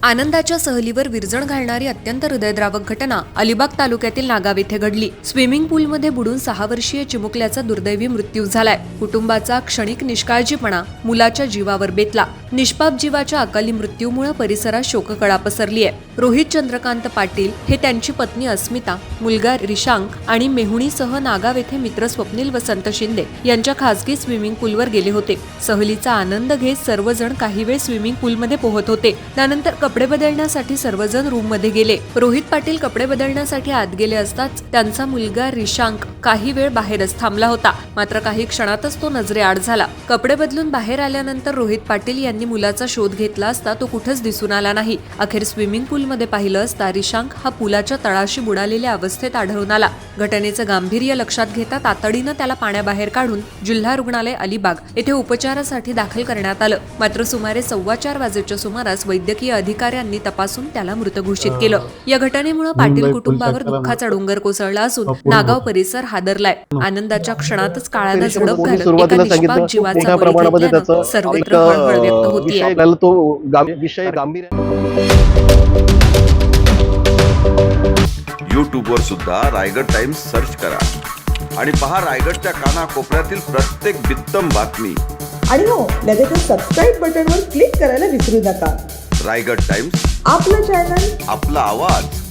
आनंदाच्या सहलीवर विरजण घालणारी अत्यंत हृदयद्रावक घटना अलिबाग तालुक्यातील नागाव येथे घडली। स्विमिंग पूलमध्ये बुडून 6 वर्षीय चिमुकल्याचा दुर्दैवी मृत्यू झालाय। कुटुंबाचा क्षणिक निष्काळजीपणा मुलाच्या जीवावर बेतला। निष्पाप जीवाच्या अकाली मृत्यूमुळे परिसरात शोककळा पसरली आहे। रोहित चंद्रकांत पाटील हे त्यांची पत्नी अस्मिता, मुलगा रिशांक आणि मेहुणीसह नागाव येथे मित्र स्वप्नील वसंत शिंदे यांच्या खासगी स्विमिंग पूलवर गेले होते। सहलीचा आनंद घेत सर्वजण काही वेळ स्विमिंग पूलमध्ये पोहत होते। त्यानंतर कपडे बदलण्यासाठी सर्वजण रूम मध्ये गेले। रोहित पाटील कपडे बदलण्यासाठी आत गेले असताच त्यांचा मुलगा रिशांक काही वेळ बाहेरच थांबला होता। मात्र काही क्षणातच तो नजरेआड झाला। कपडे बदलून बाहेर आल्यानंतर रोहित पाटील यांनी मुलाचा शोध घेतला असता तो कुठेच दिसून आला नाही। अखेर स्विमिंग पूलमध्ये पाहिलं असता रिशांक हा पुलाच्या तळाशी बुडालेल्या अवस्थेत आढळून आला। घटनेचं गांभीर्य लक्षात घेता तातडीनं त्याला पाण्याबाहेर काढून जिल्हा रुग्णालय अलिबाग येथे उपचारासाठी दाखल करण्यात आलं। मात्र सुमारे 4:15 वाजेच्या सुमारास वैद्यकीय अधिकाऱ्यांनी तपासून त्याला मृत घोषित केलं। या घटनेमुळे पाटील कुटुंबावर दुःखाचा डोंगर कोसळला असून नागाव परिसर हादरलाय। आनंदाच्या क्षणातच काळाला झडप घालत एका निष्पाप जीवाचा बळी घेतल्यानं सर्वत्र हळहळ व्यक्त होतीये। YouTube वर सुद्धा रायगड टाइम्स सर्च करा आणि पहा रायगडच्या कानाकोपऱ्यातील प्रत्येक बित्तम बातमी। आणि हो, लगेच सबस्क्राइब बटनवर क्लिक करायला विसरू नका। रायगड टाइम्स, आपलं चॅनल, आपला आवाज।